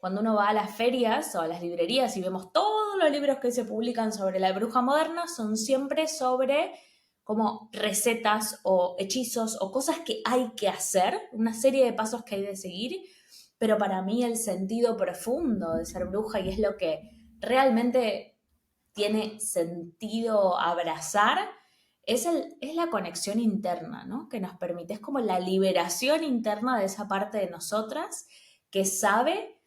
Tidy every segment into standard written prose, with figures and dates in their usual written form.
Cuando uno va a las ferias o a las librerías y vemos todos los libros que se publican sobre la bruja moderna, son siempre sobre como recetas o hechizos o cosas que hay que hacer, una serie de pasos que hay de seguir, pero para mí el sentido profundo de ser bruja y es lo que realmente tiene sentido abrazar, es la conexión interna, ¿no? Que nos permite, es como la liberación interna de esa parte de nosotras que sabe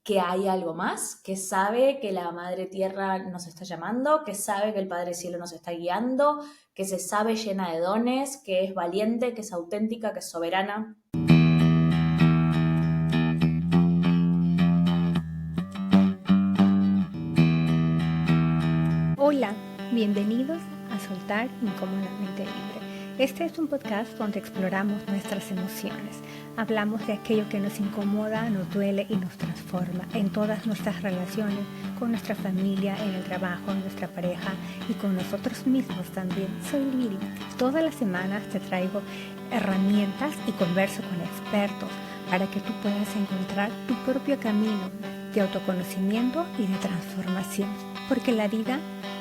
que hay algo más, que sabe que la Madre Tierra nos está llamando, que sabe que el Padre Cielo nos está guiando, que se sabe llena de dones, que es valiente, que es auténtica, que es soberana. Hola, bienvenidos a Soltar Incómodamente Libre. Este es un podcast donde exploramos nuestras emociones. Hablamos de aquello que nos incomoda, nos duele y nos transforma en todas nuestras relaciones, con nuestra familia, en el trabajo, en nuestra pareja y con nosotros mismos también. Soy Lili. Todas las semanas te traigo herramientas y converso con expertos para que tú puedas encontrar tu propio camino de autoconocimiento y de transformación. Porque la vida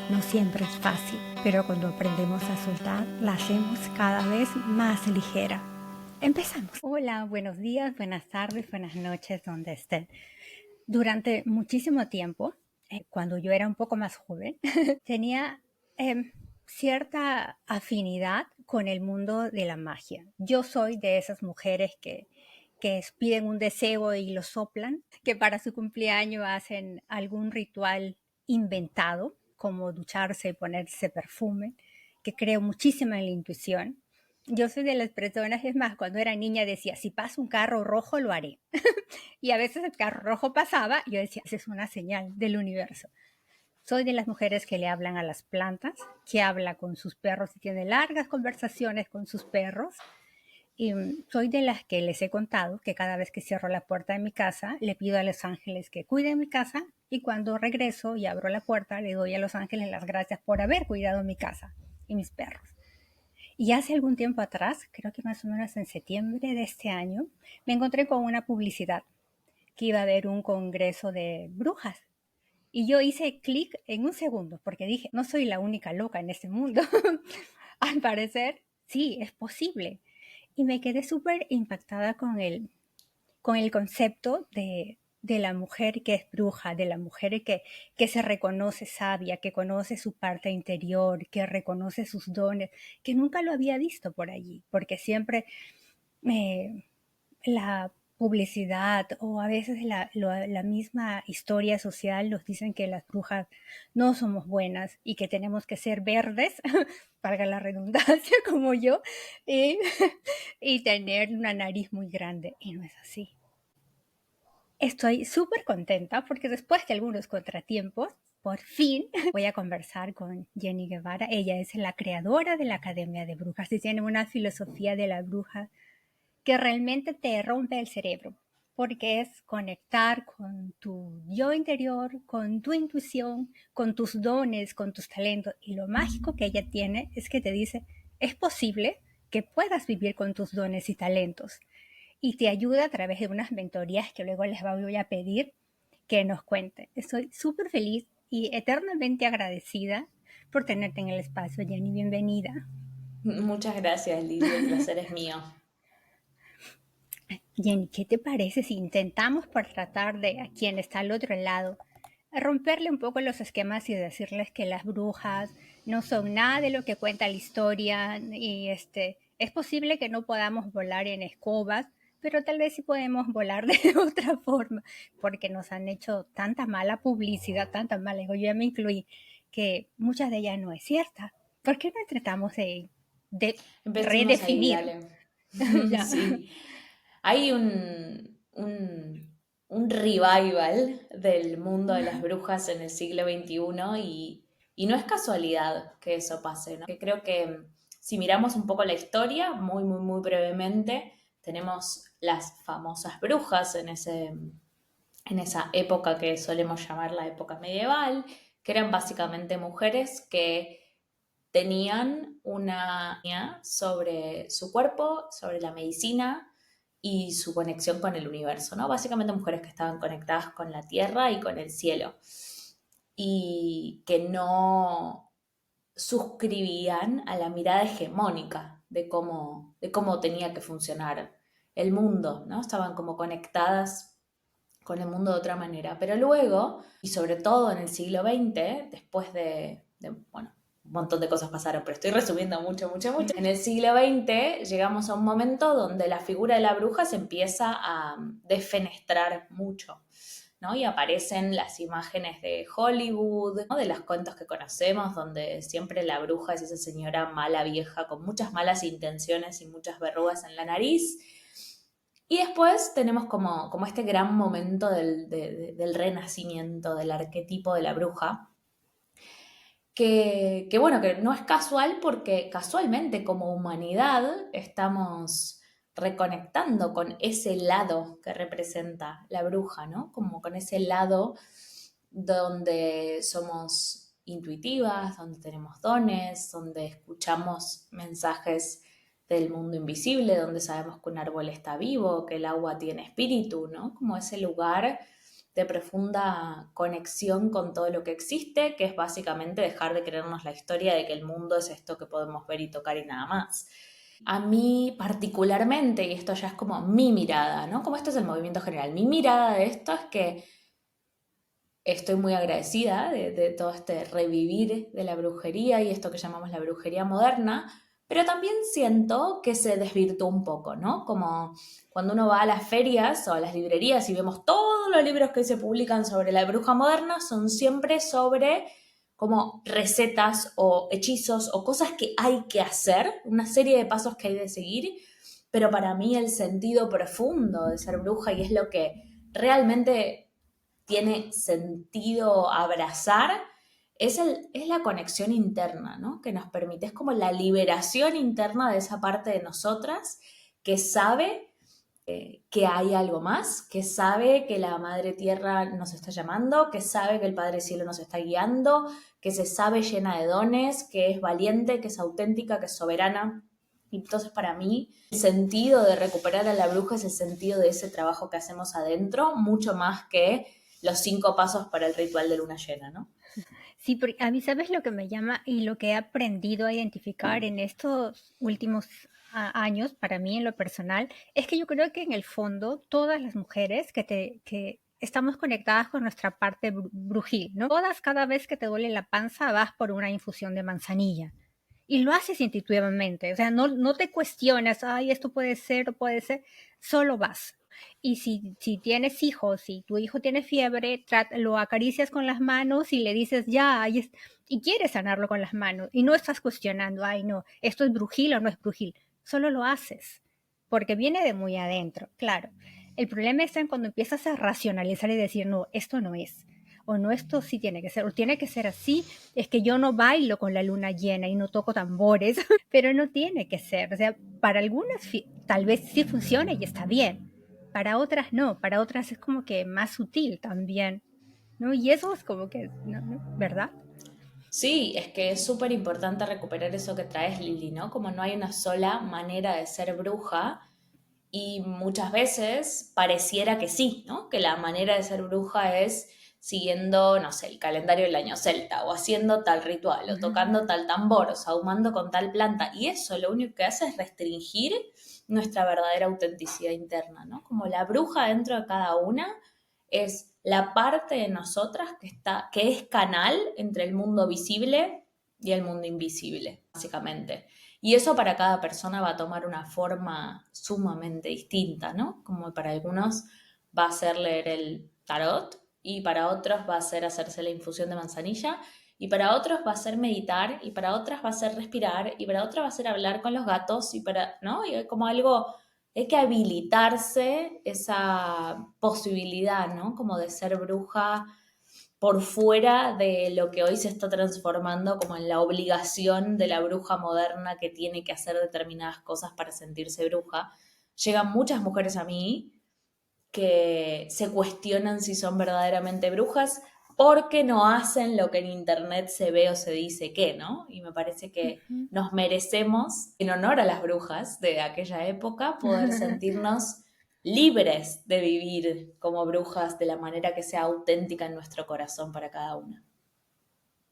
no siempre es fácil, pero cuando aprendemos a soltar, la hacemos cada vez más ligera. Empezamos. Hola, buenos días, buenas tardes, buenas noches, donde estén. Durante muchísimo tiempo, cuando yo era un poco más joven, tenía cierta afinidad con el mundo de la magia. Yo soy de esas mujeres que piden un deseo y lo soplan, que para su cumpleaños hacen algún ritual inventado, como ducharse y ponerse perfume, que creo muchísimo en la intuición. Yo soy de las personas, es más, cuando era niña decía, si pasa un carro rojo, lo haré. Y a veces el carro rojo pasaba, y yo decía, esa es una señal del universo. Soy de las mujeres que le hablan a las plantas, que habla con sus perros y tiene largas conversaciones con sus perros. Y soy de las que les he contado que cada vez que cierro la puerta de mi casa, le pido a los ángeles que cuiden mi casa y cuando regreso y abro la puerta, le doy a los ángeles las gracias por haber cuidado mi casa y mis perros. Y hace algún tiempo atrás, creo que más o menos en septiembre de este año, me encontré con una publicidad que iba a haber un congreso de brujas. Y yo hice clic en un segundo porque dije, no soy la única loca en este mundo. Al parecer, sí, es posible. Y me quedé súper impactada con el concepto de la mujer que es bruja, de la mujer que se reconoce sabia, que conoce su parte interior, que reconoce sus dones, que nunca lo había visto por allí, porque siempre la publicidad o a veces la misma historia social nos dicen que las brujas no somos buenas y que tenemos que ser verdes, valga la redundancia, como yo, y, y tener una nariz muy grande. Y no es así. Estoy súper contenta porque después de algunos contratiempos, por fin voy a conversar con Jenny Guevara. Ella es la creadora de la Academia de Brujas y tiene una filosofía de la bruja que realmente te rompe el cerebro, porque es conectar con tu yo interior, con tu intuición, con tus dones, con tus talentos. Y lo mágico que ella tiene es que te dice, es posible que puedas vivir con tus dones y talentos. Y te ayuda a través de unas mentorías que luego les voy a pedir que nos cuente. Estoy súper feliz y eternamente agradecida por tenerte en el espacio, Jenny. Bienvenida. Muchas gracias, Lili, el placer es mío. Jenny, ¿qué te parece si intentamos por tratar de a quien está al otro lado romperle un poco los esquemas y decirles que las brujas no son nada de lo que cuenta la historia y es posible que no podamos volar en escobas, pero tal vez sí podemos volar de otra forma, porque nos han hecho tanta mala publicidad, tanta mala, yo ya me incluí, que muchas de ellas no es cierta. ¿Por qué no tratamos de Empecemos ahí, redefinir? dale. Ya. Sí. Hay un revival del mundo de las brujas en el siglo XXI y no es casualidad que eso pase, ¿no? Que creo que si miramos un poco la historia, muy, muy, muy brevemente, tenemos las famosas brujas en esa época que solemos llamar la época medieval, que eran básicamente mujeres que tenían una sobre su cuerpo, sobre la medicina y su conexión con el universo, ¿no? Básicamente mujeres que estaban conectadas con la tierra y con el cielo y que no suscribían a la mirada hegemónica de cómo tenía que funcionar el mundo, ¿no? Estaban como conectadas con el mundo de otra manera. Pero luego, y sobre todo en el siglo XX, después bueno, un montón de cosas pasaron, pero estoy resumiendo mucho, mucho, mucho. En el siglo XX llegamos a un momento donde la figura de la bruja se empieza a defenestrar mucho, ¿no? Y aparecen las imágenes de Hollywood, ¿no? De los cuentos que conocemos, donde siempre la bruja es esa señora mala vieja con muchas malas intenciones y muchas verrugas en la nariz. Y después tenemos como este gran momento del renacimiento, del arquetipo de la bruja, que bueno, que no es casual porque casualmente como humanidad estamos reconectando con ese lado que representa la bruja, ¿no? Como con ese lado donde somos intuitivas, donde tenemos dones, donde escuchamos mensajes del mundo invisible, donde sabemos que un árbol está vivo, que el agua tiene espíritu, ¿no? Como ese lugar de profunda conexión con todo lo que existe, que es básicamente dejar de creernos la historia de que el mundo es esto que podemos ver y tocar y nada más. A mí particularmente, y esto ya es como mi mirada, ¿no? Como esto es el movimiento general, mi mirada de esto es que estoy muy agradecida de todo este revivir de la brujería y esto que llamamos la brujería moderna, pero también siento que se desvirtuó un poco, ¿no? Como cuando uno va a las ferias o a las librerías y vemos todos los libros que se publican sobre la bruja moderna, son siempre sobre como recetas o hechizos o cosas que hay que hacer, una serie de pasos que hay de seguir, pero para mí el sentido profundo de ser bruja y es lo que realmente tiene sentido abrazar, es la conexión interna, ¿no? Que nos permite, es como la liberación interna de esa parte de nosotras que sabe que hay algo más, que sabe que la Madre Tierra nos está llamando, que sabe que el Padre Cielo nos está guiando, que se sabe llena de dones, que es valiente, que es auténtica, que es soberana. Y entonces para mí el sentido de recuperar a la bruja es el sentido de ese trabajo que hacemos adentro, mucho más que los 5 pasos para el ritual de luna llena, ¿no? Sí, porque a mí sabes lo que me llama y lo que he aprendido a identificar en estos últimos años, para mí en lo personal, es que yo creo que en el fondo todas las mujeres que estamos conectadas con nuestra parte brujil, ¿no? Todas cada vez que te duele la panza vas por una infusión de manzanilla. Y lo haces intuitivamente, o sea, no te cuestionas, ay, esto puede ser o puede ser, solo vas. Y si tienes hijos, si tu hijo tiene fiebre, lo acaricias con las manos y le dices, ya, y quieres sanarlo con las manos. Y no estás cuestionando, ay, no, esto es brujil o no es brujil. Solo lo haces, porque viene de muy adentro, claro. El problema está en cuando empiezas a racionalizar y decir, no, esto no es. O no, esto sí tiene que ser, o tiene que ser así. Es que yo no bailo con la luna llena y no toco tambores, pero no tiene que ser. O sea, para algunas tal vez sí funcione y está bien, para otras no, para otras es como que más sutil también, ¿no? Y eso es como que, ¿no? ¿Verdad? Sí, es que es súper importante recuperar eso que traes, Lili, ¿no? Como no hay una sola manera de ser bruja y muchas veces pareciera que sí, ¿no? Que la manera de ser bruja es siguiendo, no sé, el calendario del año celta o haciendo tal ritual o tocando tal tambor o sahumando con tal planta. Y eso lo único que hace es restringir nuestra verdadera autenticidad interna, ¿no? Como la bruja dentro de cada una es la parte de nosotras que es canal entre el mundo visible y el mundo invisible, básicamente. Y eso para cada persona va a tomar una forma sumamente distinta, ¿no? Como para algunos va a ser leer el tarot y para otros va a ser hacerse la infusión de manzanilla y para otros va a ser meditar y para otras va a ser respirar y para otras va a ser hablar con los gatos y para, ¿no? Y como algo hay que habilitarse esa posibilidad, ¿no? Como de ser bruja por fuera de lo que hoy se está transformando como en la obligación de la bruja moderna que tiene que hacer determinadas cosas para sentirse bruja. Llegan muchas mujeres a mí que se cuestionan si son verdaderamente brujas porque no hacen lo que en internet se ve o se dice que, ¿no? Y me parece que Uh-huh. nos merecemos, en honor a las brujas de aquella época, poder sentirnos libres de vivir como brujas de la manera que sea auténtica en nuestro corazón para cada una.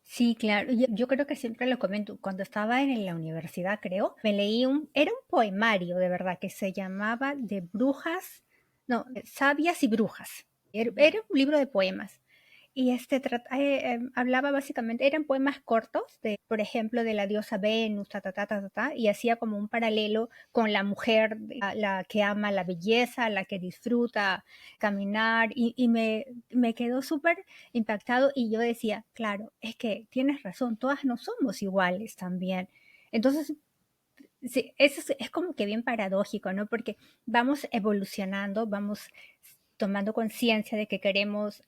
Sí, claro. Yo creo que siempre lo comento. Cuando estaba en la universidad, creo, me leí era un poemario de verdad que se llamaba De brujas, no, sabias y brujas. Era un libro de poemas. Y hablaba básicamente, eran poemas cortos, por ejemplo, de la diosa Venus, y hacía como un paralelo con la mujer, la que ama la belleza, la que disfruta caminar, y me quedó súper impactado y yo decía, claro, es que tienes razón, todas no somos iguales también. Entonces, sí, eso es como que bien paradójico, ¿no? Porque vamos evolucionando, vamos tomando conciencia de que queremos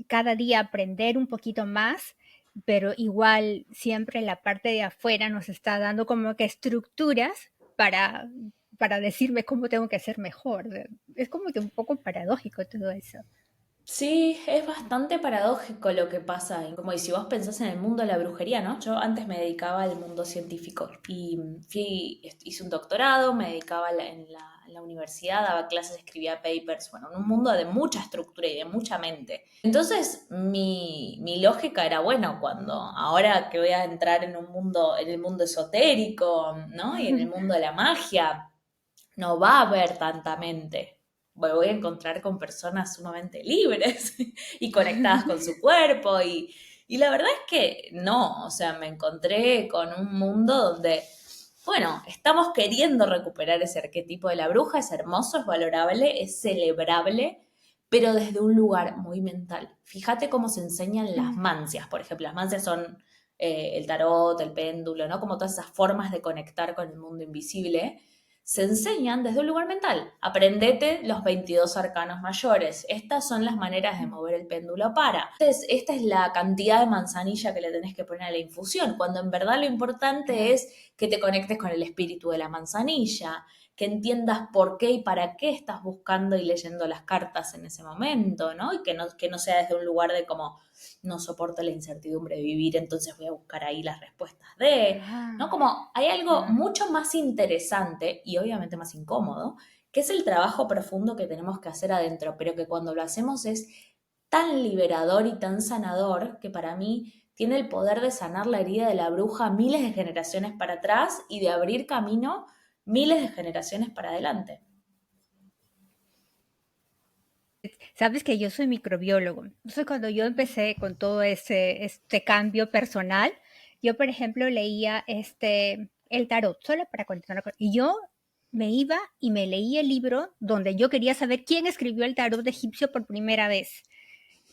cada día aprender un poquito más, pero igual siempre la parte de afuera nos está dando como que estructuras para, para decirme cómo tengo que ser mejor. Es como que un poco paradójico todo eso. Sí, es bastante paradójico lo que pasa. Como y si vos pensás en el mundo de la brujería, ¿no? Yo antes me dedicaba al mundo científico y hice un doctorado, me dedicaba en la universidad, daba clases, escribía papers, bueno, en un mundo de mucha estructura y de mucha mente. Entonces, mi lógica era, bueno, cuando ahora que voy a entrar en un mundo, en el mundo esotérico, ¿no? Y en el mundo de la magia, no va a haber tanta mente. Me voy a encontrar con personas sumamente libres y conectadas con su cuerpo y la verdad es que no, o sea, me encontré con un mundo donde, bueno, estamos queriendo recuperar ese arquetipo de la bruja, es hermoso, es valorable, es celebrable, pero desde un lugar muy mental. Fíjate cómo se enseñan las mancias, por ejemplo, las mancias son el tarot, el péndulo, ¿no? Como todas esas formas de conectar con el mundo invisible se enseñan desde un lugar mental. Aprendete los 22 arcanos mayores. Estas son las maneras de mover el péndulo para. Entonces, esta es la cantidad de manzanilla que le tenés que poner a la infusión, cuando en verdad lo importante Claro. es que te conectes con el espíritu de la manzanilla, que entiendas por qué y para qué estás buscando y leyendo las cartas en ese momento, ¿no? Y que no sea desde un lugar de como no soporto la incertidumbre de vivir, entonces voy a buscar ahí las respuestas de, ¿no? Ah, Como hay algo claro. mucho más interesante y obviamente más incómodo, que es el trabajo profundo que tenemos que hacer adentro, pero que cuando lo hacemos es tan liberador y tan sanador que para mí tiene el poder de sanar la herida de la bruja miles de generaciones para atrás y de abrir camino miles de generaciones para adelante. Sabes que yo soy microbiólogo. Entonces, cuando yo empecé con todo este cambio personal, yo, por ejemplo, leía el tarot, solo para continuar. Y yo me iba y me leía el libro donde yo quería saber quién escribió el tarot egipcio por primera vez.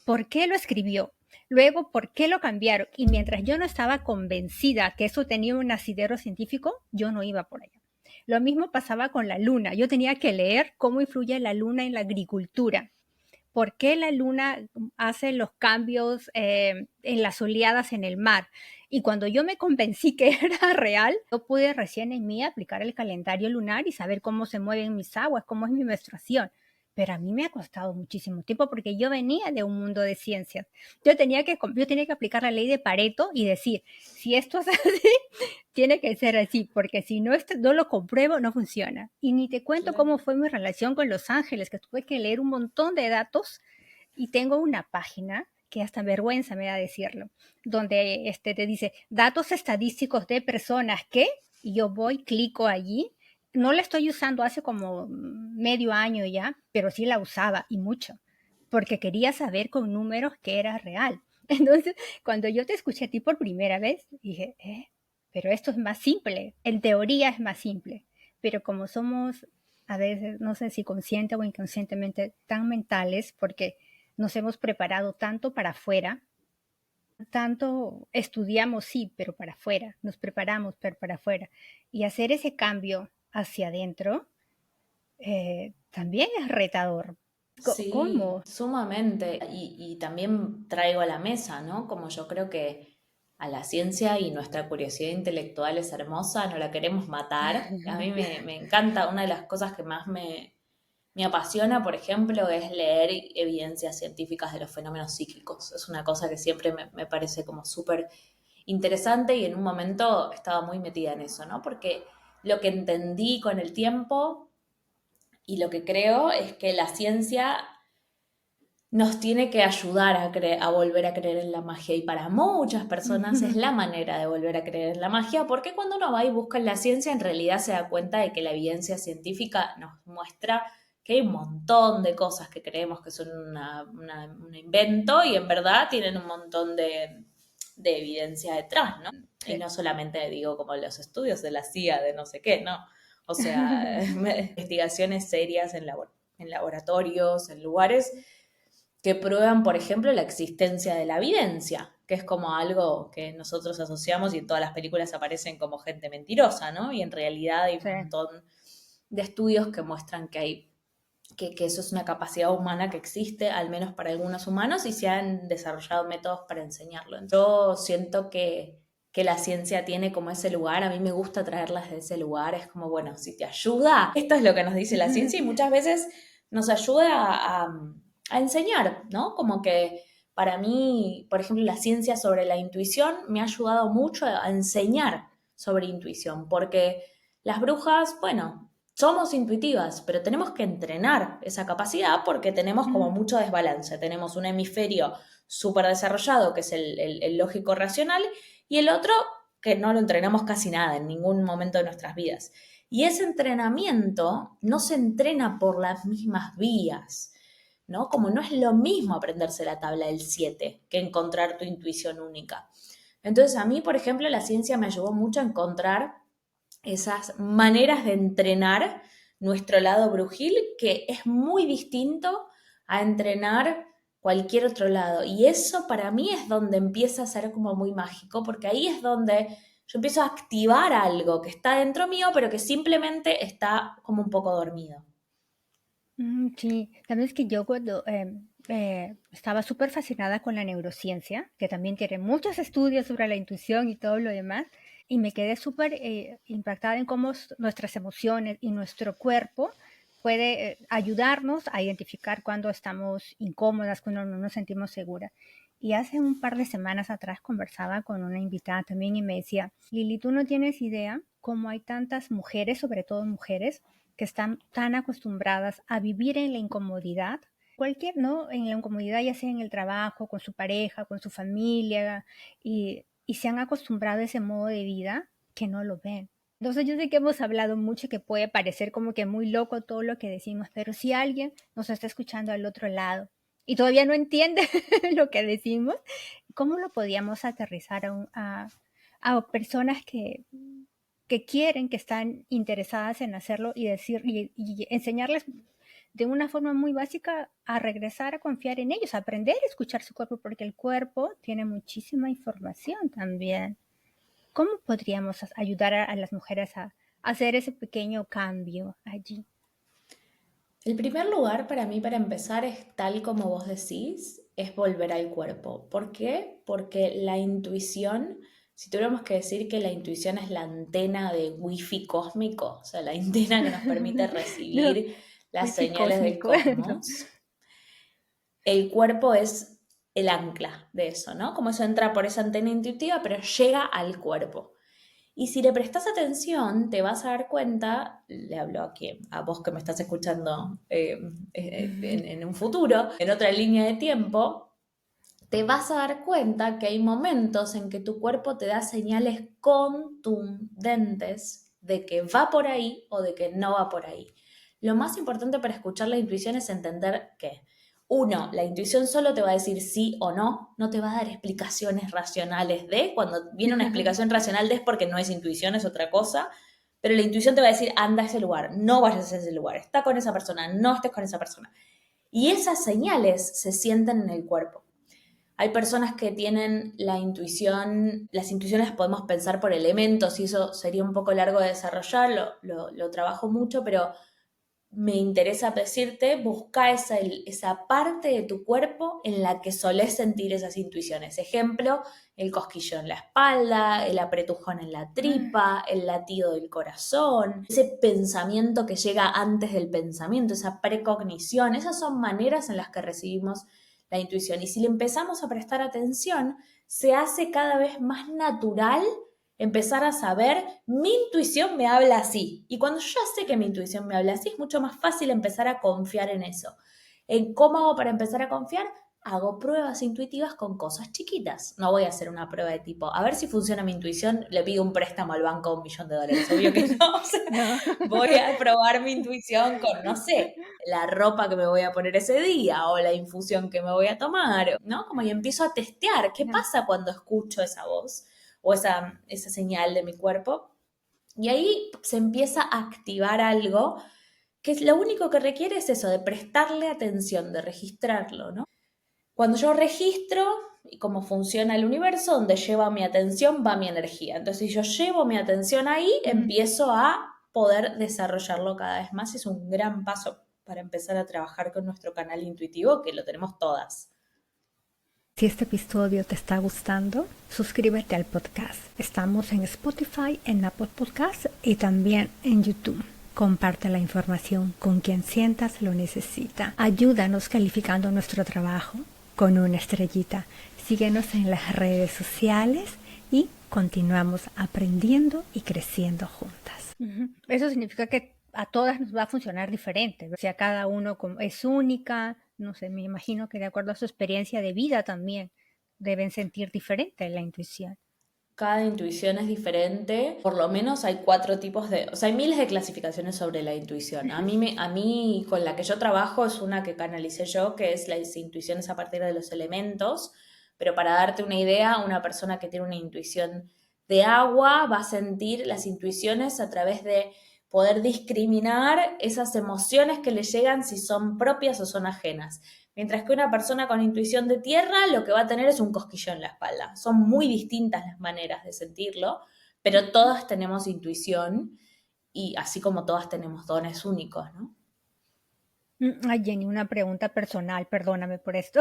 ¿Por qué lo escribió? Luego, ¿por qué lo cambiaron? Y mientras yo no estaba convencida que eso tenía un asidero científico, yo no iba por allá. Lo mismo pasaba con la luna. Yo tenía que leer cómo influye la luna en la agricultura. ¿Por qué la luna hace los cambios en las oleadas en el mar? Y cuando yo me convencí que era real, yo pude recién en mí aplicar el calendario lunar y saber cómo se mueven mis aguas, cómo es mi menstruación. Pero a mí me ha costado muchísimo tiempo porque yo venía de un mundo de ciencias. Yo tenía que aplicar la ley de Pareto y decir, si esto es así, tiene que ser así, porque si no, no lo compruebo, no funciona. Y ni te cuento Claro. cómo fue mi relación con Los Ángeles, que tuve que leer un montón de datos y tengo una página que hasta vergüenza me da decirlo, donde te dice datos estadísticos de personas que, y yo voy, clico allí. No la estoy usando hace como medio año ya, pero sí la usaba y mucho, porque quería saber con números que era real. Entonces, cuando yo te escuché a ti por primera vez, dije, pero esto es más simple, en teoría es más simple, pero como somos a veces, no sé si consciente o inconscientemente, tan mentales, porque nos hemos preparado tanto para afuera, tanto estudiamos, sí, pero para afuera, nos preparamos, pero para afuera, y hacer ese cambio hacia adentro también es retador. Sí, ¿Cómo? sumamente. Y también traigo a la mesa, ¿no? Como yo creo que a la ciencia y nuestra curiosidad intelectual es hermosa, no la queremos matar. A mí me encanta, una de las cosas que más me apasiona, por ejemplo, es leer evidencias científicas de los fenómenos psíquicos. Es una cosa que siempre me parece como súper interesante y en un momento estaba muy metida en eso, ¿no? Porque lo que entendí con el tiempo Y lo que creo es que la ciencia nos tiene que ayudar a volver a creer en la magia. Y para muchas personas es la manera de volver a creer en la magia, porque cuando uno va y busca en la ciencia, en realidad se da cuenta de que la evidencia científica nos muestra que hay un montón de cosas que creemos que son un invento y en verdad tienen un montón de evidencia detrás, ¿no? Sí. Y no solamente digo como los estudios de la CIA, de no sé qué, no. O sea, investigaciones serias en laboratorios, en lugares que prueban, por ejemplo, la existencia de la evidencia, que es como algo que nosotros asociamos y en todas las películas aparecen como gente mentirosa, ¿no? Y en realidad hay un montón de estudios que muestran que eso es una capacidad humana que existe, al menos para algunos humanos, y se han desarrollado métodos para enseñarlo. Yo siento que la ciencia tiene como ese lugar, a mí me gusta traerlas de ese lugar, es como, bueno, si te ayuda, esto es lo que nos dice la ciencia y muchas veces nos ayuda a enseñar, ¿no? Como que para mí, por ejemplo, la ciencia sobre la intuición me ha ayudado mucho a enseñar sobre intuición, porque las brujas, bueno, somos intuitivas, pero tenemos que entrenar esa capacidad porque tenemos como mucho desbalance. Tenemos un hemisferio súper desarrollado, que es el lógico racional, y el otro que no lo entrenamos casi nada en ningún momento de nuestras vidas. Y ese entrenamiento no se entrena por las mismas vías, ¿no? Como no es lo mismo aprenderse la tabla del 7 que encontrar tu intuición única. Entonces a mí, por ejemplo, la ciencia me ayudó mucho a encontrar esas maneras de entrenar nuestro lado brujil, que es muy distinto a entrenar cualquier otro lado. Y eso para mí es donde empieza a ser como muy mágico, porque ahí es donde yo empiezo a activar algo que está dentro mío, pero que simplemente está como un poco dormido. Sí, sabes que yo cuando estaba súper fascinada con la neurociencia, que también tiene muchos estudios sobre la intuición y todo lo demás, y me quedé súper impactada en cómo nuestras emociones y nuestro cuerpo puede ayudarnos a identificar cuando estamos incómodas, cuando no nos sentimos seguras. Y hace un par de semanas atrás conversaba con una invitada también y me decía, Lili, tú no tienes idea cómo hay tantas mujeres, sobre todo mujeres, que están tan acostumbradas a vivir en la incomodidad, cualquier, ¿no? En la incomodidad, ya sea en el trabajo, con su pareja, con su familia, y se han acostumbrado a ese modo de vida que no lo ven. Entonces yo sé que hemos hablado mucho, que puede parecer como que muy loco todo lo que decimos, pero si alguien nos está escuchando al otro lado y todavía no entiende lo que decimos, ¿cómo lo podíamos aterrizar a personas que quieren, que están interesadas en hacerlo y y enseñarles de una forma muy básica a regresar a confiar en ellos, a aprender a escuchar su cuerpo, porque el cuerpo tiene muchísima información también? ¿Cómo podríamos ayudar a las mujeres a hacer ese pequeño cambio allí? El primer lugar para mí, para empezar, es tal como vos decís, es volver al cuerpo. ¿Por qué? Porque la intuición, si tuviéramos que decir que la intuición es la antena de wifi cósmico, o sea, la antena que nos permite No, recibir las wifi señales del cósmico. No. cosmos, el cuerpo es el ancla de eso, ¿no? Como eso entra por esa antena intuitiva, pero llega al cuerpo. Y si le prestas atención, te vas a dar cuenta, le hablo aquí a vos que me estás escuchando en un futuro, en otra línea de tiempo, te vas a dar cuenta que hay momentos en que tu cuerpo te da señales contundentes de que va por ahí o de que no va por ahí. Lo más importante para escuchar la intuición es entender que, uno, la intuición solo te va a decir sí o no, no te va a dar explicaciones racionales de, cuando viene una explicación racional de es porque no es intuición, es otra cosa, pero la intuición te va a decir anda a ese lugar, no vayas a ese lugar, está con esa persona, no estés con esa persona. Y esas señales se sienten en el cuerpo. Hay personas que tienen la intuición, las intuiciones podemos pensar por elementos y eso sería un poco largo de desarrollar, lo trabajo mucho, pero me interesa decirte, busca esa parte de tu cuerpo en la que solés sentir esas intuiciones. Ejemplo, el cosquillo en la espalda, el apretujón en la tripa, el latido del corazón, ese pensamiento que llega antes del pensamiento, esa precognición. Esas son maneras en las que recibimos la intuición. Y si le empezamos a prestar atención, se hace cada vez más natural empezar a saber, mi intuición me habla así. Y cuando yo ya sé que mi intuición me habla así, es mucho más fácil empezar a confiar en eso. ¿En cómo hago para empezar a confiar? Hago pruebas intuitivas con cosas chiquitas. No voy a hacer una prueba de tipo, a ver si funciona mi intuición, le pido un préstamo al banco de $1.000.000. Obvio que no. O sea, No. voy a probar mi intuición con, no sé, la ropa que me voy a poner ese día o la infusión que me voy a tomar, ¿no? Como y empiezo a testear qué No. pasa cuando escucho esa voz o esa señal de mi cuerpo. Y ahí se empieza a activar algo que lo único que requiere es eso, de prestarle atención, de registrarlo, ¿no? Cuando yo registro y cómo funciona el universo, donde lleva mi atención va mi energía. Entonces, si yo llevo mi atención ahí, empiezo a poder desarrollarlo cada vez más. Es un gran paso para empezar a trabajar con nuestro canal intuitivo, que lo tenemos todas. Si este episodio te está gustando, suscríbete al podcast. Estamos en Spotify, en Apple Podcasts y también en YouTube. Comparte la información con quien sientas lo necesita. Ayúdanos calificando nuestro trabajo con una estrellita. Síguenos en las redes sociales y continuamos aprendiendo y creciendo juntas. Eso significa que a todas nos va a funcionar diferente. O sea, cada uno es única, no sé, me imagino que de acuerdo a su experiencia de vida también deben sentir diferente la intuición. Cada intuición es diferente, por lo menos hay 4 tipos o sea, hay miles de clasificaciones sobre la intuición. A mí con la que yo trabajo es una que canalicé yo, que es las intuiciones a partir de los elementos, pero para darte una idea, una persona que tiene una intuición de agua va a sentir las intuiciones a través de poder discriminar esas emociones que le llegan si son propias o son ajenas. Mientras que una persona con intuición de tierra lo que va a tener es un cosquillo en la espalda. Son muy distintas las maneras de sentirlo, pero todas tenemos intuición y así como todas tenemos dones únicos, ¿no? Ay, Jenny, una pregunta personal, perdóname por esto.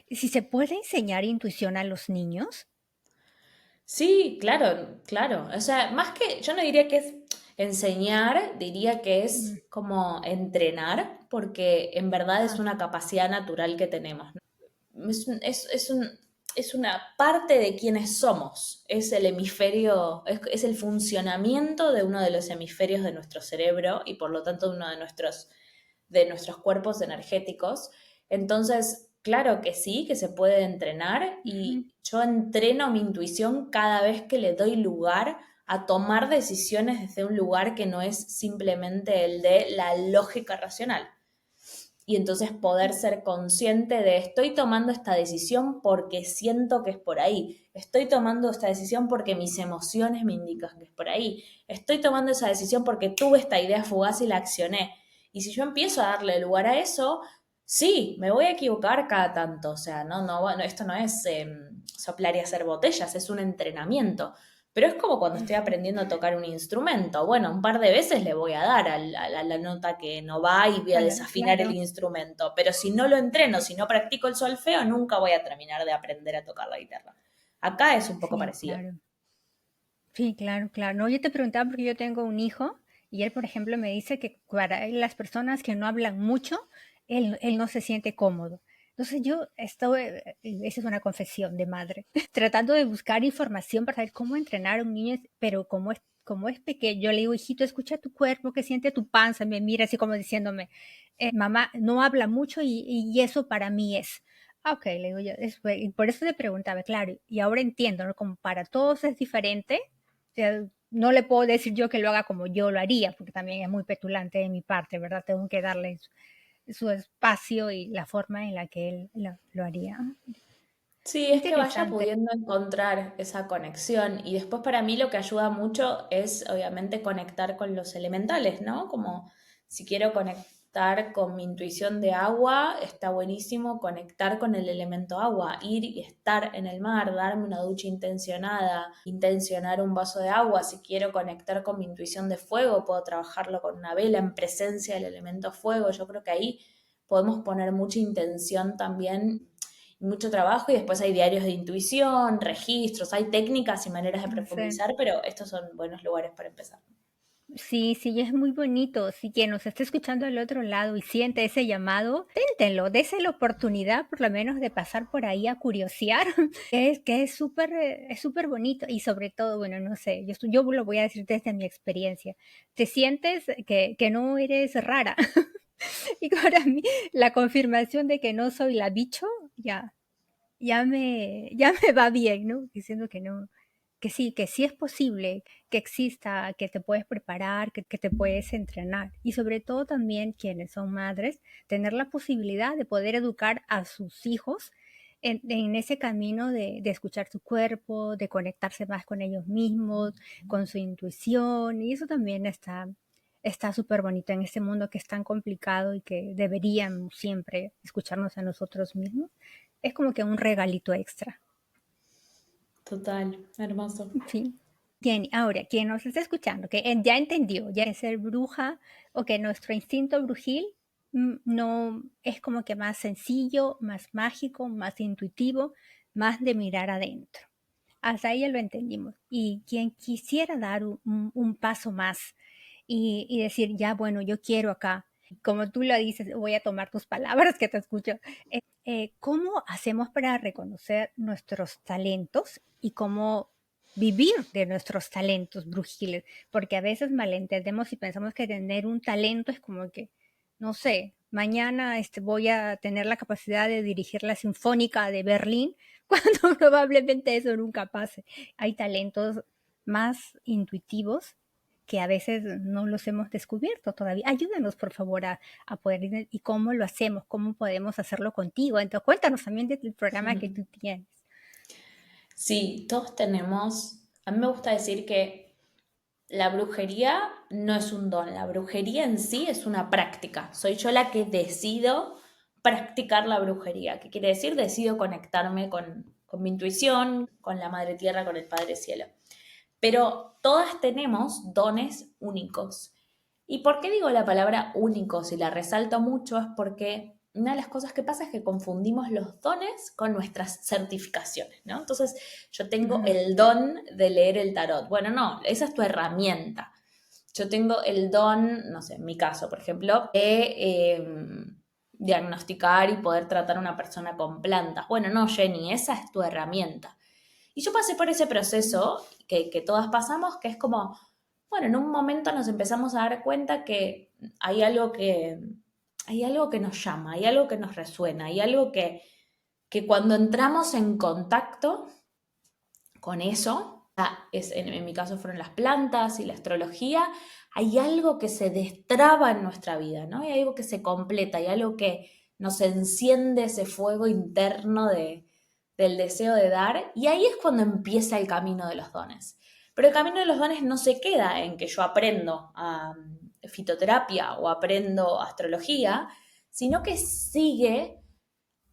¿Si se puede enseñar intuición a los niños? Sí, claro, claro. O sea, más que, yo no diría que es enseñar, diría que Mm. es como entrenar, porque en verdad es Ah, una capacidad natural que tenemos, ¿no? Es una parte de quienes somos, es el hemisferio, es el funcionamiento de uno de los hemisferios de nuestro cerebro y por lo tanto uno de nuestros cuerpos energéticos. Entonces, claro que sí, que se puede entrenar ujú. y yo entreno mi intuición cada vez que le doy lugar a tomar decisiones desde un lugar que no es simplemente el de la lógica racional. Y entonces poder ser consciente de estoy tomando esta decisión porque siento que es por ahí, estoy tomando esta decisión porque mis emociones me indican que es por ahí, estoy tomando esa decisión porque tuve esta idea fugaz y la accioné. Y si yo empiezo a darle lugar a eso, sí, me voy a equivocar cada tanto, o sea, no, esto no es soplar y hacer botellas, es un entrenamiento. Pero es como cuando estoy aprendiendo a tocar un instrumento. Bueno, un par de veces le voy a dar a la nota que no va y voy a desafinar el Claro. instrumento. Pero si no lo entreno, si no practico el solfeo, nunca voy a terminar de aprender a tocar la guitarra. Acá es un poco Sí, parecido. claro. Sí, claro, claro. No, yo te preguntaba porque yo tengo un hijo y él, por ejemplo, me dice que para él, las personas que no hablan mucho, él no se siente cómodo. Entonces yo estoy, esa es una confesión de madre, tratando de buscar información para saber cómo entrenar a un niño, pero como es pequeño, yo le digo, hijito, escucha tu cuerpo, que siente tu panza, me mira así como diciéndome, mamá, no habla mucho y eso para mí es. Ah, ok, le digo yo, y por eso le preguntaba, claro, y ahora entiendo, ¿no? Como para todos es diferente, sea, no le puedo decir yo que lo haga como yo lo haría, porque también es muy petulante de mi parte, ¿verdad? Tengo que darle su espacio y la forma en la que él lo haría. Sí, es que vaya Interesante. pudiendo encontrar esa conexión y después para mí lo que ayuda mucho es obviamente conectar con los elementales, ¿no? Como si quiero conectar con mi intuición de agua, está buenísimo conectar con el elemento agua, ir y estar en el mar, darme una ducha intencionada, intencionar un vaso de agua. Si quiero conectar con mi intuición de fuego, puedo trabajarlo con una vela en presencia del elemento fuego. Yo creo que ahí podemos poner mucha intención también, mucho trabajo, y después hay diarios de intuición, registros, hay técnicas y maneras de Sí. profundizar, pero estos son buenos lugares para empezar. Sí, sí, es muy bonito. Si quien nos está escuchando al otro lado y siente ese llamado, téntenlo, dése la oportunidad por lo menos de pasar por ahí a curiosear, que es súper bonito y sobre todo, bueno, no sé, yo lo voy a decir desde mi experiencia, te sientes que no eres rara y para mí la confirmación de que no soy la bicho, ya me va bien, ¿no? Diciendo que no, que sí es posible, que exista, que te puedes preparar, que te puedes entrenar. Y sobre todo también quienes son madres, tener la posibilidad de poder educar a sus hijos en ese camino de escuchar su cuerpo, de conectarse más con ellos mismos, con su intuición. Y eso también está súper bonito en este mundo que es tan complicado y que deberíamos siempre escucharnos a nosotros mismos. Es como que un regalito extra. Total, hermoso. Sí. Bien, ahora, quien nos está escuchando, que ya entendió, ya que ser bruja o que nuestro instinto brujil no es como que más sencillo, más mágico, más intuitivo, más de mirar adentro. Hasta ahí ya lo entendimos. Y quien quisiera dar un paso más y decir, ya, bueno, yo quiero acá, como tú lo dices, voy a tomar tus palabras que te escucho. ¿Cómo hacemos para reconocer nuestros talentos y cómo vivir de nuestros talentos brujiles? Porque a veces malentendemos y pensamos que tener un talento es como que, no sé, mañana voy a tener la capacidad de dirigir la Sinfónica de Berlín, cuando probablemente eso nunca pase. Hay talentos más intuitivos que a veces no los hemos descubierto todavía. Ayúdanos, por favor, a poder, y cómo lo hacemos, cómo podemos hacerlo contigo. Entonces, cuéntanos también del programa que tú tienes. Sí, todos tenemos, a mí me gusta decir que la brujería no es un don, la brujería en sí es una práctica. Soy yo la que decido practicar la brujería. ¿Qué quiere decir? Decido conectarme con mi intuición, con la Madre Tierra, con el Padre Cielo. Pero todas tenemos dones únicos. ¿Y por qué digo la palabra únicos y la resalto mucho? Es porque una de las cosas que pasa es que confundimos los dones con nuestras certificaciones, ¿no? Entonces, yo tengo Ujú. el don de leer el tarot. Bueno, no, esa es tu herramienta. Yo tengo el don, no sé, en mi caso, por ejemplo, de diagnosticar y poder tratar a una persona con plantas. Bueno, no, Jenny, esa es tu herramienta. Y yo pasé por ese proceso que todas pasamos, que es como, bueno, en un momento nos empezamos a dar cuenta que hay algo que, hay algo que nos llama, hay algo que nos resuena, hay algo que cuando entramos en contacto con eso, en mi caso fueron las plantas y la astrología, hay algo que se destraba en nuestra vida, ¿no? Hay algo que se completa, hay algo que nos enciende ese fuego interno del deseo de dar, y ahí es cuando empieza el camino de los dones. Pero el camino de los dones no se queda en que yo aprendo fitoterapia o aprendo astrología, sino que sigue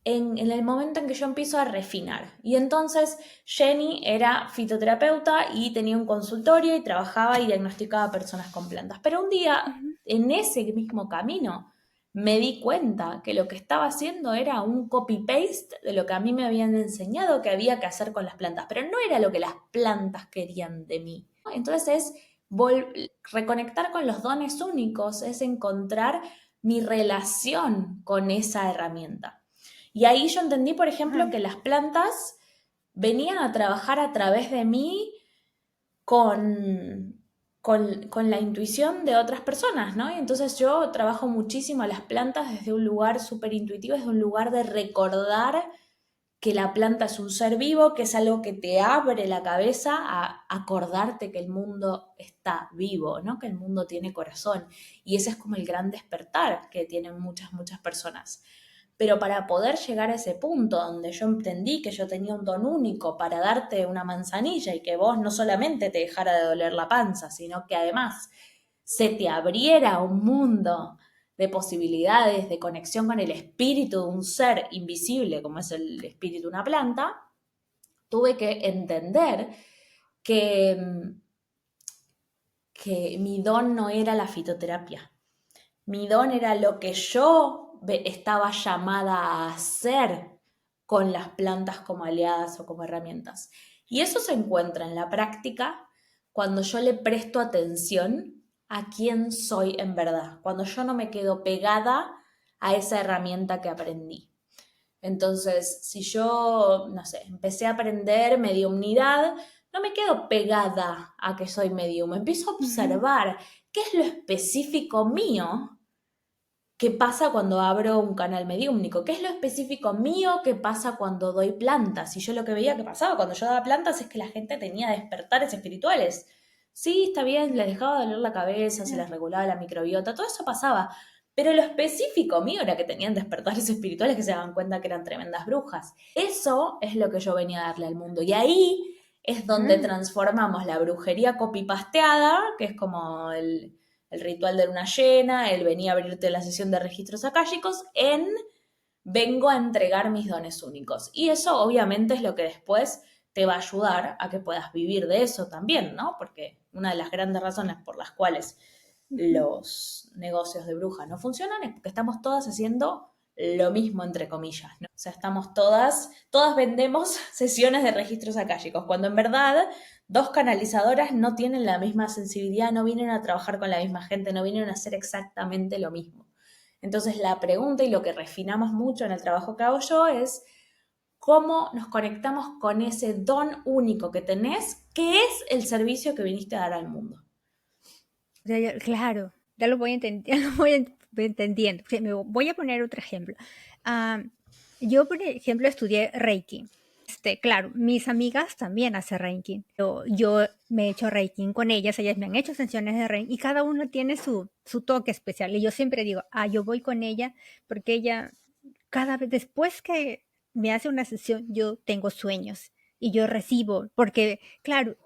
en el momento en que yo empiezo a refinar. Y entonces Jenny era fitoterapeuta y tenía un consultorio y trabajaba y diagnosticaba personas con plantas. Pero un día, Ujú. en ese mismo camino, me di cuenta que lo que estaba haciendo era un copy-paste de lo que a mí me habían enseñado que había que hacer con las plantas, pero no era lo que las plantas querían de mí. Entonces es reconectar con los dones únicos, es encontrar mi relación con esa herramienta. Y ahí yo entendí, por ejemplo, Ajá. que las plantas venían a trabajar a través de mí con, con la intuición de otras personas, ¿no? Y entonces yo trabajo muchísimo a las plantas desde un lugar súper intuitivo, desde un lugar de recordar que la planta es un ser vivo, que es algo que te abre la cabeza a acordarte que el mundo está vivo, ¿no? Que el mundo tiene corazón. Y ese es como el gran despertar que tienen muchas, muchas personas. Pero para poder llegar a ese punto donde yo entendí que yo tenía un don único para darte una manzanilla y que vos no solamente te dejara de doler la panza, sino que además se te abriera un mundo de posibilidades, de conexión con el espíritu de un ser invisible, como es el espíritu de una planta, tuve que entender que, que mi don no era la fitoterapia. Mi don era lo que yo estaba llamada a hacer con las plantas como aliadas o como herramientas. Y eso se encuentra en la práctica cuando yo le presto atención a quién soy en verdad, cuando yo no me quedo pegada a esa herramienta que aprendí. Entonces, si yo, no sé, empecé a aprender mediumnidad, no me quedo pegada a que soy medium, empiezo a observar qué es lo específico mío que pasa cuando abro un canal mediúmnico, qué es lo específico mío que pasa cuando doy plantas. Y yo lo que veía que pasaba cuando yo daba plantas es que la gente tenía despertares espirituales. Sí, está bien, les dejaba de doler la cabeza, se les regulaba la microbiota, todo eso pasaba. Pero lo específico mío era que tenían despertares espirituales que se daban cuenta que eran tremendas brujas. Eso es lo que yo venía a darle al mundo. Y ahí es donde transformamos la brujería copipasteada, que es como el ritual de luna llena, el venir a abrirte la sesión de registros akáshicos, en vengo a entregar mis dones únicos. Y eso obviamente es lo que después te va a ayudar a que puedas vivir de eso también, ¿no? Porque una de las grandes razones por las cuales los negocios de brujas no funcionan es porque estamos todas haciendo lo mismo, entre comillas, ¿no? O sea, estamos todas vendemos sesiones de registros akáshicos, cuando en verdad dos canalizadoras no tienen la misma sensibilidad, no vienen a trabajar con la misma gente, no vienen a hacer exactamente lo mismo. Entonces la pregunta y lo que refinamos mucho en el trabajo que hago yo es cómo nos conectamos con ese don único que tenés, que es el servicio que viniste a dar al mundo. Claro, ya lo voy entendiendo. Voy entendiendo. Voy a poner otro ejemplo. Yo, por ejemplo, estudié Reiki. Claro, mis amigas también hacen Reiki. Yo me he hecho Reiki con ellas me han hecho sesiones de Reiki y cada uno tiene su toque especial. Y yo siempre digo, yo voy con ella porque ella, cada vez después que me hace una sesión, yo tengo sueños y yo recibo, porque claro,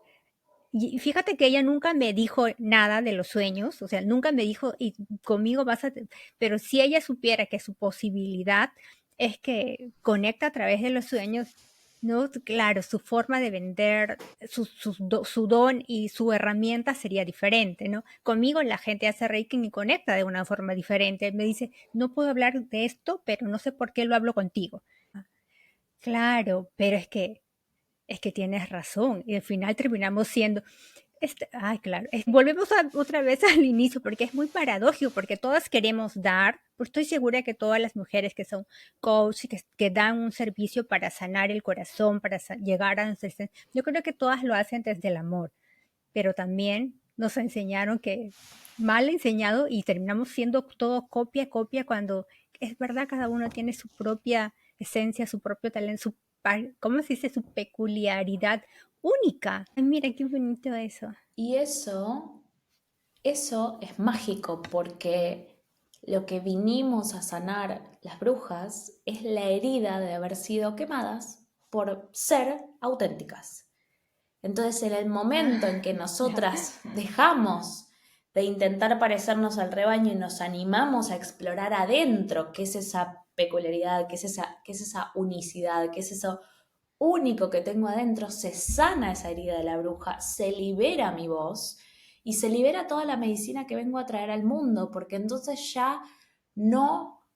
y fíjate que ella nunca me dijo nada de los sueños, o sea, nunca me dijo, y conmigo pero si ella supiera que su posibilidad es que conecta a través de los sueños, ¿no? Claro, su forma de vender, su don y su herramienta sería diferente, ¿no? Conmigo la gente hace Reiki y conecta de una forma diferente. Me dice, no puedo hablar de esto, pero no sé por qué lo hablo contigo. Claro, pero es que tienes razón. Y al final terminamos siendo, claro, volvemos otra vez al inicio, porque es muy paradójico, porque todas queremos dar, pues estoy segura que todas las mujeres que son coach, que dan un servicio para sanar el corazón, para llegar a nuestro, yo creo que todas lo hacen desde el amor, pero también nos enseñaron que mal enseñado y terminamos siendo todo copia, cuando es verdad, cada uno tiene su propia esencia, su propio talento, ¿cómo se dice? Su peculiaridad única. Ay, mira, qué bonito eso. Y eso es mágico porque lo que vinimos a sanar las brujas es la herida de haber sido quemadas por ser auténticas. Entonces, en el momento en que nosotras dejamos de intentar parecernos al rebaño y nos animamos a explorar adentro qué es esa peculiaridad, qué es esa unicidad, qué es eso único que tengo adentro, se sana esa herida de la bruja, se libera mi voz y se libera toda la medicina que vengo a traer al mundo, porque entonces ya no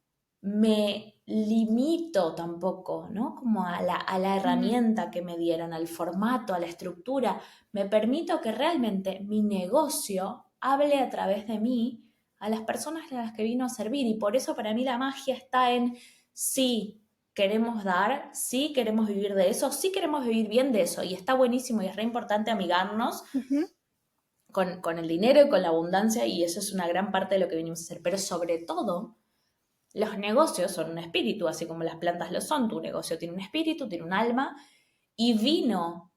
me limito tampoco, ¿no? Como a la herramienta que me dieron, al formato, a la estructura. Me permito que realmente mi negocio hable a través de mí a las personas a las que vino a servir. Y por eso para mí la magia está en sí queremos dar, sí queremos vivir de eso, sí queremos vivir bien de eso. Y está buenísimo y es re importante amigarnos con el dinero y con la abundancia, y eso es una gran parte de lo que venimos a hacer. Pero sobre todo, los negocios son un espíritu, así como las plantas lo son. Tu negocio tiene un espíritu, tiene un alma, y vino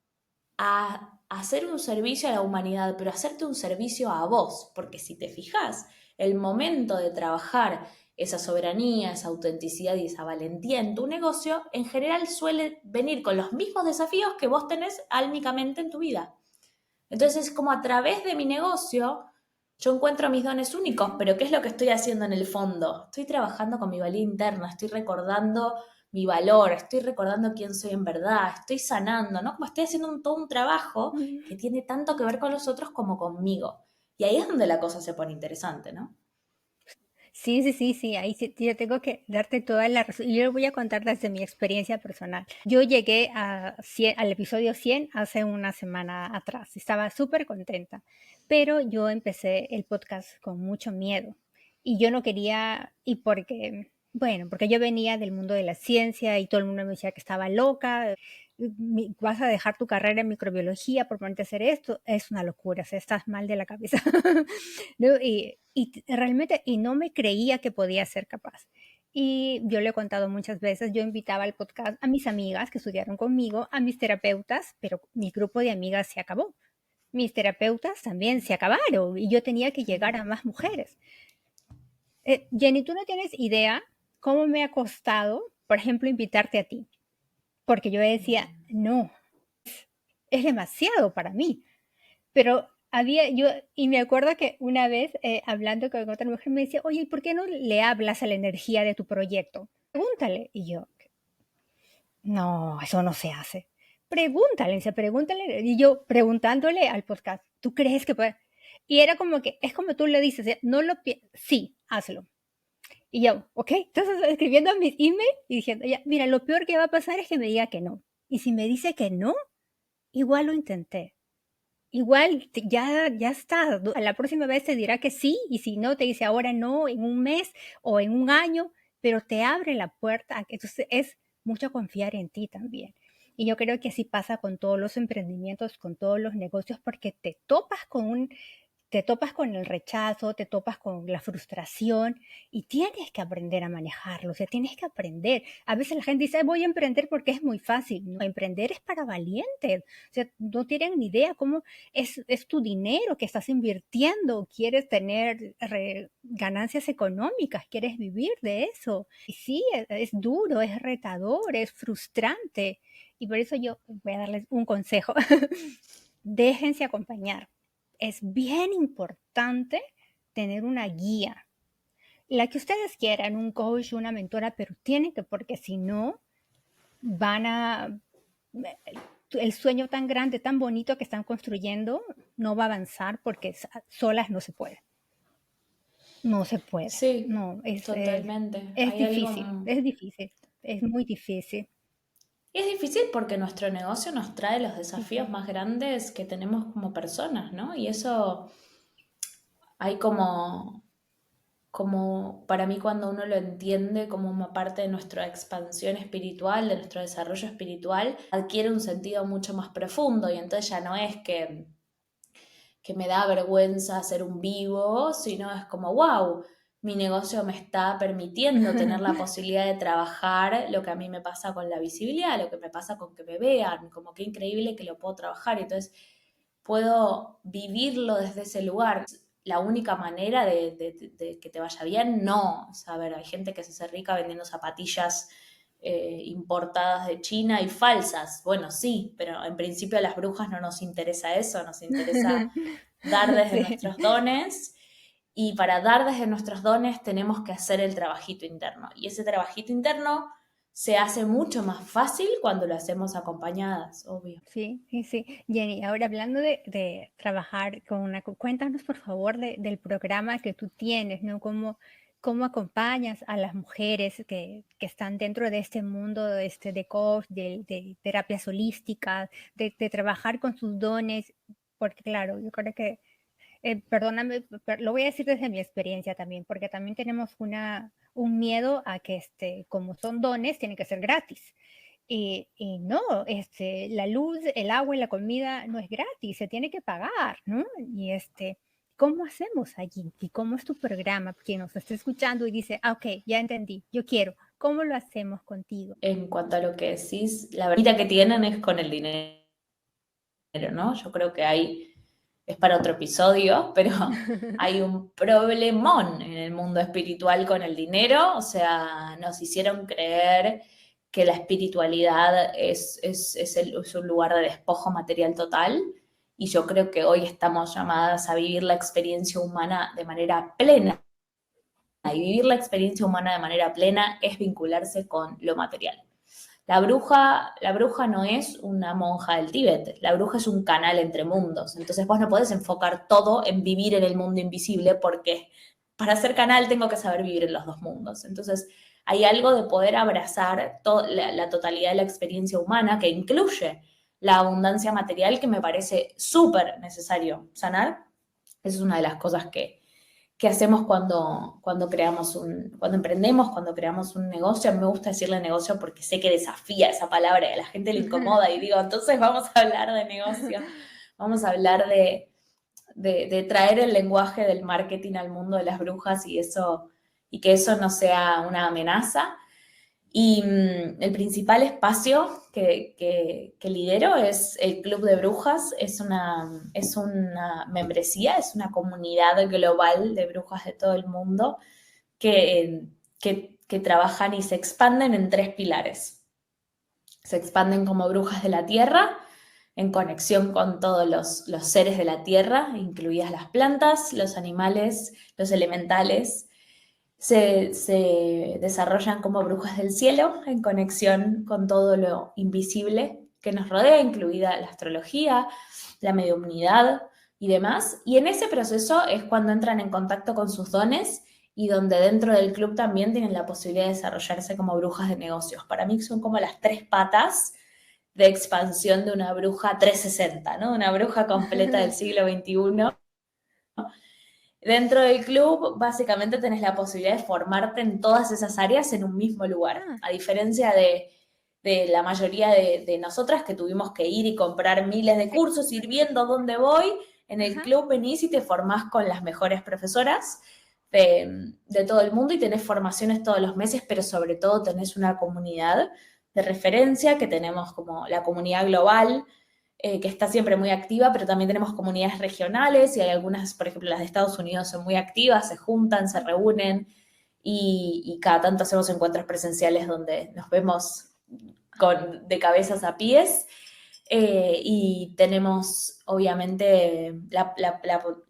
a hacer un servicio a la humanidad, pero hacerte un servicio a vos, porque si te fijas, el momento de trabajar esa soberanía, esa autenticidad y esa valentía en tu negocio, en general suele venir con los mismos desafíos que vos tenés álmicamente en tu vida. Entonces es como a través de mi negocio yo encuentro mis dones únicos, pero ¿qué es lo que estoy haciendo en el fondo? Estoy trabajando con mi valía interna, estoy recordando mi valor, estoy recordando quién soy en verdad, estoy sanando, ¿no? Como estoy haciendo todo un trabajo que tiene tanto que ver con los otros como conmigo. Y ahí es donde la cosa se pone interesante, ¿no? Sí, ahí sí, yo tengo que darte toda la razón. Y yo voy a contar desde mi experiencia personal. Yo llegué al episodio 100 hace una semana atrás. Estaba súper contenta, pero yo empecé el podcast con mucho miedo. Y yo no quería, y porque, bueno, porque yo venía del mundo de la ciencia y todo el mundo me decía que estaba loca. Vas a dejar tu carrera en microbiología por ponerte a hacer esto, es una locura, o sea, estás mal de la cabeza. ¿No? Y realmente, y no me creía que podía ser capaz. Y yo le he contado muchas veces, yo invitaba al podcast a mis amigas que estudiaron conmigo, a mis terapeutas, pero mi grupo de amigas se acabó. Mis terapeutas también se acabaron y yo tenía que llegar a más mujeres. Jenny, tú no tienes idea cómo me ha costado, por ejemplo, invitarte a ti, porque yo decía, no, es demasiado para mí. Pero y me acuerdo que una vez hablando con otra mujer me decía, oye, ¿por qué no le hablas a la energía de tu proyecto? Pregúntale. Y yo, no, eso no se hace. Pregúntale, dice, pregúntale. Y yo preguntándole al podcast, ¿tú crees que puede? Y era como que, es como tú le dices, no sí, hazlo. Y yo, ok, entonces escribiendo mis emails y diciendo, ya, mira, lo peor que va a pasar es que me diga que no. Y si me dice que no, igual lo intenté. Igual ya está. A la próxima vez te dirá que sí, y si no, te dice ahora no, en un mes o en un año, pero te abre la puerta. Entonces es mucho confiar en ti también. Y yo creo que así pasa con todos los emprendimientos, con todos los negocios, porque te topas con el rechazo, te topas con la frustración y tienes que aprender a manejarlo, o sea, tienes que aprender. A veces la gente dice, voy a emprender porque es muy fácil. No, emprender es para valientes, o sea, no tienen ni idea cómo es tu dinero que estás invirtiendo, quieres tener ganancias económicas, quieres vivir de eso. Y sí, es duro, es retador, es frustrante. Y por eso yo voy a darles un consejo. Déjense acompañar. Es bien importante tener una guía, la que ustedes quieran, un coach, una mentora, pero tienen que, porque si no, van a, el sueño tan grande, tan bonito que están construyendo, no va a avanzar porque solas no se puede. No se puede. Sí, No, totalmente. es Hay algo... difícil, es difícil, es muy difícil. Y es difícil porque nuestro negocio nos trae los desafíos Ujú. más grandes que tenemos como personas, ¿no? Y eso hay como para mí cuando uno lo entiende como una parte de nuestra expansión espiritual, de nuestro desarrollo espiritual, adquiere un sentido mucho más profundo y entonces ya no es que me da vergüenza hacer un vivo, sino es como, wow, mi negocio me está permitiendo tener la posibilidad de trabajar lo que a mí me pasa con la visibilidad, lo que me pasa con que me vean, como que increíble que lo puedo trabajar, entonces puedo vivirlo desde ese lugar. La única manera de que te vaya bien, no. O sea, a ver, hay gente que se hace rica vendiendo zapatillas importadas de China y falsas. Bueno, sí, pero en principio a las brujas no nos interesa eso, nos interesa dar desde Sí. nuestros dones y para dar desde nuestros dones tenemos que hacer el trabajito interno. Y ese trabajito interno se hace mucho más fácil cuando lo hacemos acompañadas, obvio. Sí, sí, sí. Jenny, ahora hablando de trabajar con cuéntanos por favor del programa que tú tienes, ¿no? ¿Cómo acompañas a las mujeres que están dentro de este mundo de coach, de terapias holísticas, de trabajar con sus dones? Porque claro, yo creo que, perdóname, lo voy a decir desde mi experiencia también, porque también tenemos un miedo a que como son dones, tienen que ser gratis. Y no, la luz, el agua y la comida no es gratis, se tiene que pagar, ¿no? Y ¿cómo hacemos allí? ¿Y cómo es tu programa? Quien nos está escuchando y dice, ah, ok, ya entendí, yo quiero. ¿Cómo lo hacemos contigo? En cuanto a lo que decís, la verdad que tienen es con el dinero, ¿no? Yo creo que es para otro episodio, pero hay un problemón en el mundo espiritual con el dinero, o sea, nos hicieron creer que la espiritualidad es un lugar de despojo material total, y yo creo que hoy estamos llamadas a vivir la experiencia humana de manera plena, y vivir la experiencia humana de manera plena es vincularse con lo material. La bruja no es una monja del Tíbet, la bruja es un canal entre mundos. Entonces vos no podés enfocar todo en vivir en el mundo invisible porque para ser canal tengo que saber vivir en los dos mundos. Entonces, hay algo de poder abrazar la totalidad de la experiencia humana que incluye la abundancia material que me parece súper necesario sanar. Esa es una de las cosas que hacemos cuando emprendemos, cuando creamos un negocio. A mí me gusta decirle negocio porque sé que desafía esa palabra y a la gente le incomoda y digo, entonces vamos a hablar de negocio, vamos a hablar de traer el lenguaje del marketing al mundo de las brujas y que eso no sea una amenaza. Y el principal espacio que lidero es el Club de Brujas. Es una membresía, es una comunidad global de brujas de todo el mundo que trabajan y se expanden en 3 pilares. Se expanden como brujas de la tierra, en conexión con todos los seres de la tierra, incluidas las plantas, los animales, los elementales. Se desarrollan como brujas del cielo, en conexión con todo lo invisible que nos rodea, incluida la astrología, la mediumnidad y demás. Y en ese proceso es cuando entran en contacto con sus dones y donde dentro del club también tienen la posibilidad de desarrollarse como brujas de negocios. Para mí son como las 3 patas de expansión de una bruja 360, ¿no? Una bruja completa del siglo XXI. Dentro del club, básicamente tenés la posibilidad de formarte en todas esas áreas en un mismo lugar, a diferencia de la mayoría de nosotras que tuvimos que ir y comprar miles de cursos, ir viendo dónde voy. En el club venís y te formás con las mejores profesoras de todo el mundo y tenés formaciones todos los meses, pero sobre todo tenés una comunidad de referencia que tenemos como la comunidad global, que está siempre muy activa, pero también tenemos comunidades regionales y hay algunas, por ejemplo, las de Estados Unidos son muy activas, se juntan, se reúnen y cada tanto hacemos encuentros presenciales donde nos vemos de cabezas a pies. Y tenemos, obviamente,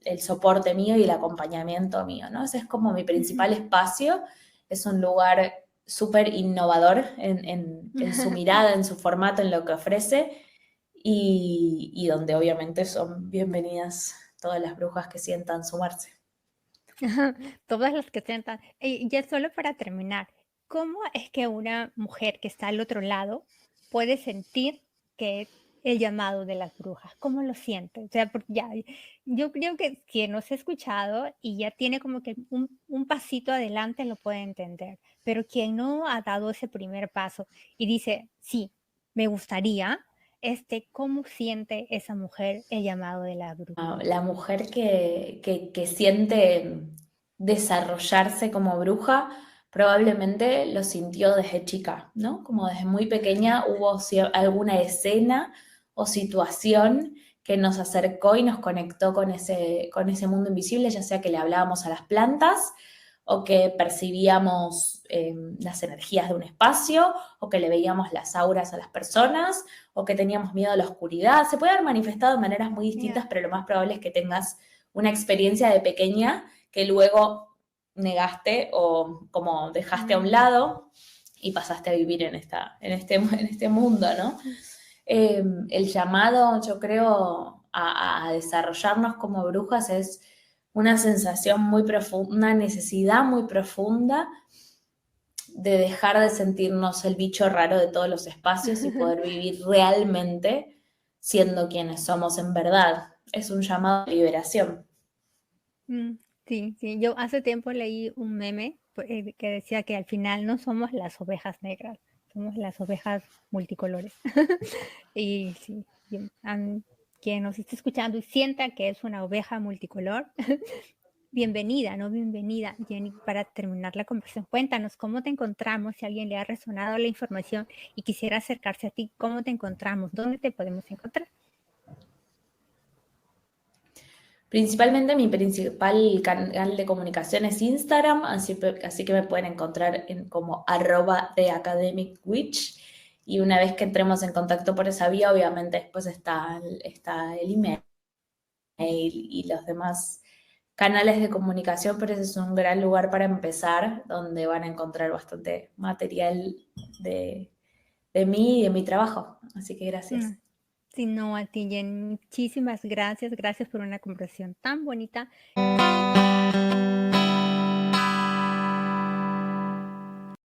el soporte mío y el acompañamiento mío, ¿no? Ese es como mi principal espacio. Es un lugar súper innovador en su mirada, en su formato, en lo que ofrece y donde obviamente son bienvenidas todas las brujas que sientan sumarse. Todas las que sientan. Y ya solo para terminar, ¿cómo es que una mujer que está al otro lado puede sentir que el llamado de las brujas? ¿Cómo lo siente? O sea, porque ya, yo creo que quien nos ha escuchado y ya tiene como que un pasito adelante lo puede entender, pero quien no ha dado ese primer paso y dice, sí, me gustaría, ¿cómo siente esa mujer el llamado de la bruja? La mujer que siente desarrollarse como bruja probablemente lo sintió desde chica, ¿no? Como desde muy pequeña hubo alguna escena o situación que nos acercó y nos conectó con ese mundo invisible, ya sea que le hablábamos a las plantas o que percibíamos las energías de un espacio o que le veíamos las auras a las personas o que teníamos miedo a la oscuridad. Se puede haber manifestado de maneras muy distintas, pero lo más probable es que tengas una experiencia de pequeña que luego negaste o como dejaste a un lado y pasaste a vivir en este mundo, ¿no? El llamado, yo creo, a desarrollarnos como brujas es una sensación muy profunda, una necesidad muy profunda de dejar de sentirnos el bicho raro de todos los espacios y poder vivir realmente siendo quienes somos en verdad. Es un llamado a liberación. Sí, sí, yo hace tiempo leí un meme que decía que al final no somos las ovejas negras, somos las ovejas multicolores. Y sí, quien nos esté escuchando y sienta que es una oveja multicolor, bienvenida, ¿no? Bienvenida. Jenny, para terminar la conversación, cuéntanos cómo te encontramos, si a alguien le ha resonado la información y quisiera acercarse a ti, ¿cómo te encontramos? ¿Dónde te podemos encontrar? Principalmente mi principal canal de comunicación es Instagram, así que me pueden encontrar como @theacademicwitch. Y una vez que entremos en contacto por esa vía, obviamente después está el email y los demás canales de comunicación, pero ese es un gran lugar para empezar, donde van a encontrar bastante material de mí y de mi trabajo. Así que gracias. Sí, no, a ti, Jenny, muchísimas gracias. Gracias por una conversación tan bonita.